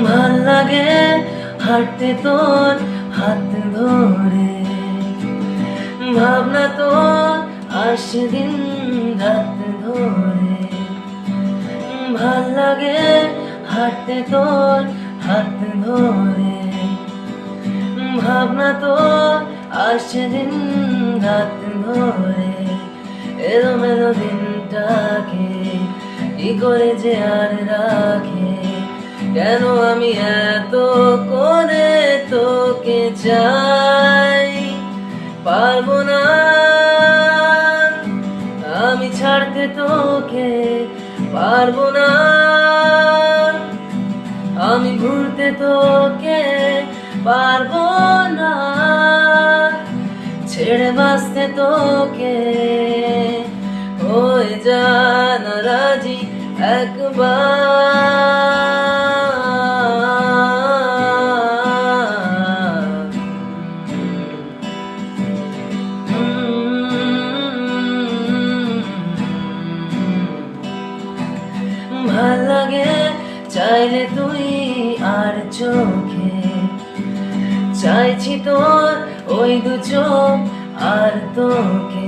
ভাল লাগে হাঁটতে তোর হাত ধরে, ভাবনা তোর আসে দিন রাত ধরে। ভাল লাগে হাঁটতে তোর হাত ধরে, ভাবনা তোর আসে দিন রাত ধরে। এলোমেলো দিনটাকে কি করে যে আর রাখে, কেন আমি এত করে তোকে চাই। পারবো না আমি ছাড়তে তোকে, পারবো না আমি ভুলতে তোকে, পারবো না ছেড়ে বাঁচতে তোকে। হয়ে যা না রাজি একবার। ভাল লাগে চাইলে তুই আর চোখে, চাইছি তোর ওই দু চোখ আর তোকে।